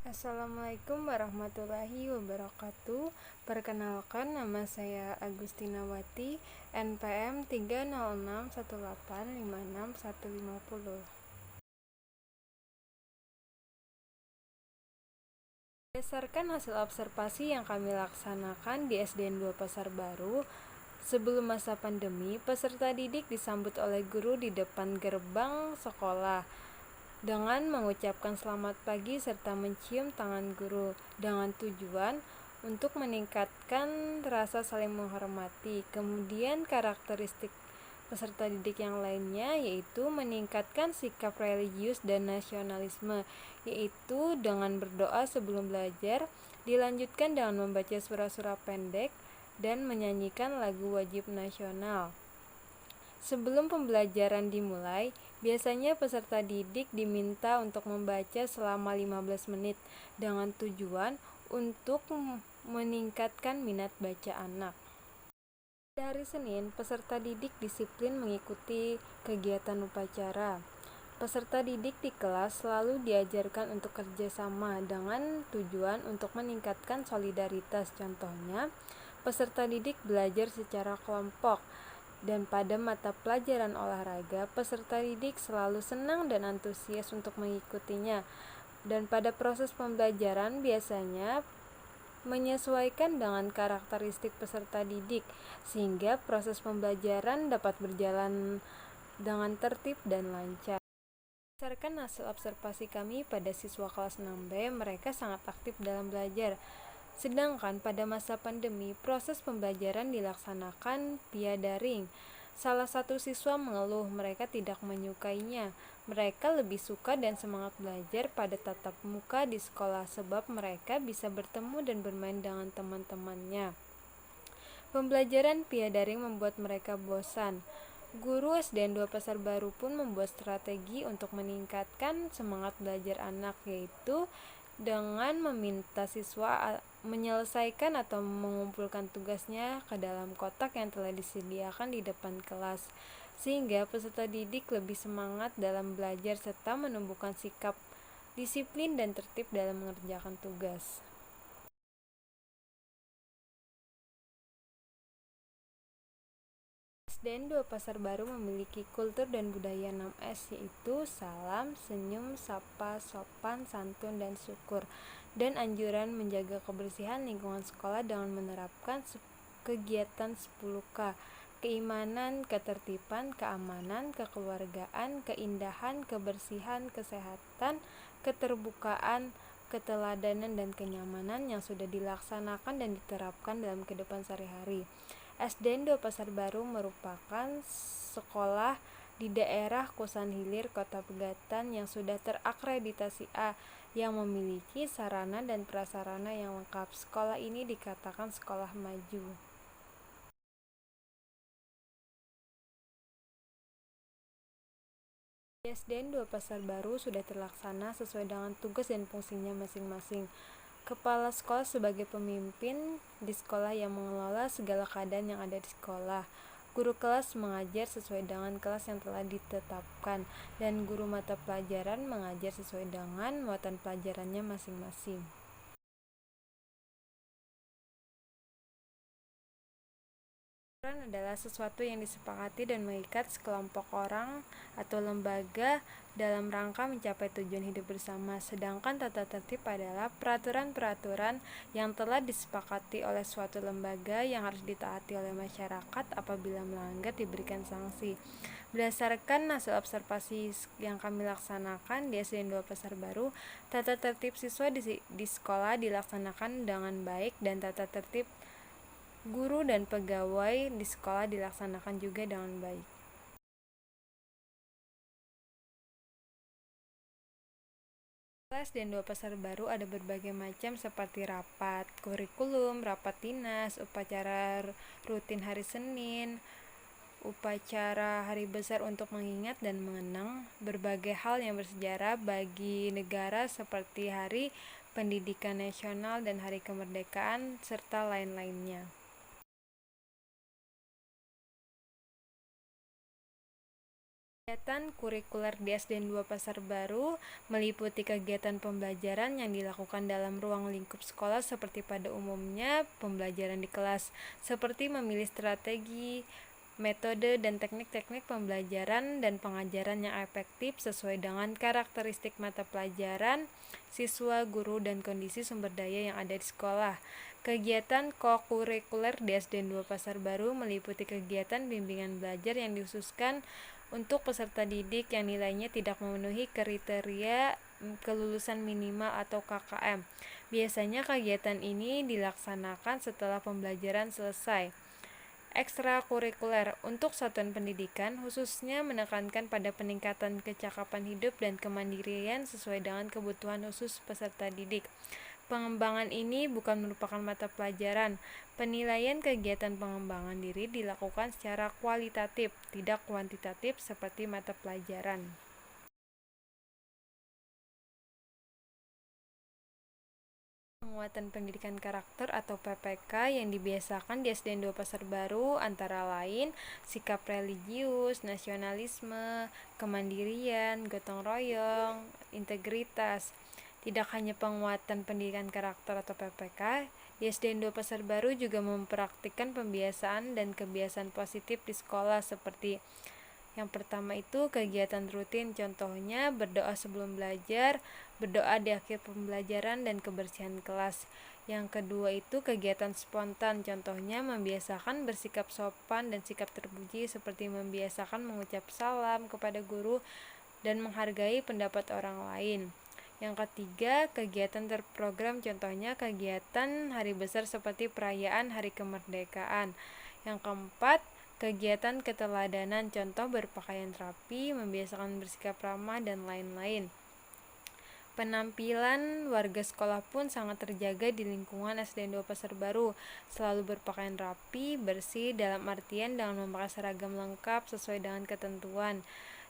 Assalamualaikum warahmatullahi wabarakatuh. Perkenalkan, nama saya Agustinawati, NPM 30618565150. Berdasarkan hasil observasi yang kami laksanakan di SDN 2 Pasar Baru, sebelum masa pandemi, peserta didik disambut oleh guru di depan gerbang sekolah dengan mengucapkan selamat pagi serta mencium tangan guru dengan tujuan untuk meningkatkan rasa saling menghormati. Kemudian karakteristik peserta didik yang lainnya yaitu meningkatkan sikap religius dan nasionalisme, yaitu dengan berdoa sebelum belajar, dilanjutkan dengan membaca surah-surah pendek dan menyanyikan lagu wajib nasional. Sebelum pembelajaran dimulai, biasanya peserta didik diminta untuk membaca selama 15 menit dengan tujuan untuk meningkatkan minat baca anak. Dari Senin, peserta didik disiplin mengikuti kegiatan upacara. Peserta didik di kelas selalu diajarkan untuk kerjasama dengan tujuan untuk meningkatkan solidaritas. Contohnya, peserta didik belajar secara kelompok, dan pada mata pelajaran olahraga, peserta didik selalu senang dan antusias untuk mengikutinya. Dan pada proses pembelajaran biasanya menyesuaikan dengan karakteristik peserta didik, sehingga proses pembelajaran dapat berjalan dengan tertib dan lancar. Berdasarkan hasil observasi kami pada siswa kelas 6B, mereka sangat aktif dalam belajar. Sedangkan pada masa pandemi, proses pembelajaran dilaksanakan via daring. Salah satu siswa mengeluh mereka tidak menyukainya. Mereka lebih suka dan semangat belajar pada tatap muka di sekolah sebab mereka bisa bertemu dan bermain dengan teman-temannya. Pembelajaran via daring membuat mereka bosan. Guru SDN 2 Pasar Baru pun membuat strategi untuk meningkatkan semangat belajar anak, yaitu dengan meminta siswa menyelesaikan atau mengumpulkan tugasnya ke dalam kotak yang telah disediakan di depan kelas, sehingga peserta didik lebih semangat dalam belajar serta menumbuhkan sikap disiplin dan tertib dalam mengerjakan tugas. SDN 2 Pasar Baru memiliki kultur dan budaya 6S, yaitu salam, senyum, sapa, sopan, santun, dan syukur, dan anjuran menjaga kebersihan lingkungan sekolah dengan menerapkan kegiatan 10K: keimanan, ketertiban, keamanan, kekeluargaan, keindahan, kebersihan, kesehatan, keterbukaan, keteladanan, dan kenyamanan yang sudah dilaksanakan dan diterapkan dalam kehidupan sehari-hari. SDN 2 Pasar Baru merupakan sekolah di daerah Kosan Hilir, Kota Pegatan yang sudah terakreditasi A, yang memiliki sarana dan prasarana yang lengkap. Sekolah ini dikatakan sekolah maju. SDN 2 Pasar Baru sudah terlaksana sesuai dengan tugas dan fungsinya masing-masing. Kepala sekolah sebagai pemimpin di sekolah yang mengelola segala keadaan yang ada di sekolah. Guru kelas mengajar sesuai dengan kelas yang telah ditetapkan, dan guru mata pelajaran mengajar sesuai dengan muatan pelajarannya masing-masing. Aturan adalah sesuatu yang disepakati dan mengikat sekelompok orang atau lembaga dalam rangka mencapai tujuan hidup bersama, sedangkan tata tertib adalah peraturan-peraturan yang telah disepakati oleh suatu lembaga yang harus ditaati oleh masyarakat. Apabila melanggar diberikan sanksi. Berdasarkan hasil observasi yang kami laksanakan di SDN 2 Pasar Baru, tata tertib siswa di sekolah dilaksanakan dengan baik, dan tata tertib guru dan pegawai di sekolah dilaksanakan juga dengan baik. SDN 2 Pasar Baru ada berbagai macam seperti rapat kurikulum, rapat dinas, upacara rutin hari Senin, upacara hari besar untuk mengingat dan mengenang berbagai hal yang bersejarah bagi negara seperti Hari Pendidikan Nasional dan Hari Kemerdekaan, serta lain-lainnya. Kegiatan kurikuler di SDN 2 Pasar Baru meliputi kegiatan pembelajaran yang dilakukan dalam ruang lingkup sekolah seperti pada umumnya pembelajaran di kelas, seperti memilih strategi, metode, dan teknik-teknik pembelajaran dan pengajaran yang efektif sesuai dengan karakteristik mata pelajaran, siswa, guru, dan kondisi sumber daya yang ada di sekolah. Kegiatan kokurikuler di SDN 2 Pasar Baru meliputi kegiatan bimbingan belajar yang dikhususkan untuk peserta didik yang nilainya tidak memenuhi kriteria kelulusan minimal atau KKM. Biasanya kegiatan ini dilaksanakan setelah pembelajaran selesai. Ekstrakurikuler untuk satuan pendidikan khususnya menekankan pada peningkatan kecakapan hidup dan kemandirian sesuai dengan kebutuhan khusus peserta didik. Pengembangan ini bukan merupakan mata pelajaran. Penilaian kegiatan pengembangan diri dilakukan secara kualitatif, tidak kuantitatif seperti mata pelajaran. Penguatan pendidikan karakter atau PPK yang dibiasakan di SDN 2 Pasar Baru antara lain sikap religius, nasionalisme, kemandirian, gotong royong, integritas. Tidak hanya penguatan pendidikan karakter atau PPK, di SDN 2 Pasar Baru juga mempraktikkan pembiasaan dan kebiasaan positif di sekolah seperti yang pertama itu kegiatan rutin, contohnya berdoa sebelum belajar, berdoa di akhir pembelajaran, dan kebersihan kelas. Yang kedua itu kegiatan spontan, contohnya membiasakan bersikap sopan dan sikap terpuji seperti membiasakan mengucap salam kepada guru dan menghargai pendapat orang lain. Yang ketiga, kegiatan terprogram, contohnya kegiatan hari besar seperti perayaan Hari Kemerdekaan. Yang keempat, kegiatan keteladanan, contoh berpakaian rapi, membiasakan bersikap ramah, dan lain-lain. Penampilan warga sekolah pun sangat terjaga di lingkungan SDN 2 Pasar Baru, selalu berpakaian rapi, bersih, dalam artian dengan memakai seragam lengkap sesuai dengan ketentuan.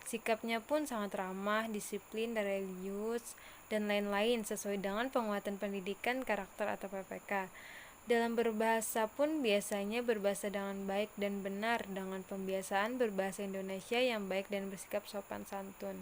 Sikapnya pun sangat ramah, disiplin, dan religius, dan lain-lain sesuai dengan penguatan pendidikan karakter atau PPK. Dalam berbahasa pun biasanya berbahasa dengan baik dan benar dengan pembiasaan berbahasa Indonesia yang baik dan bersikap sopan santun.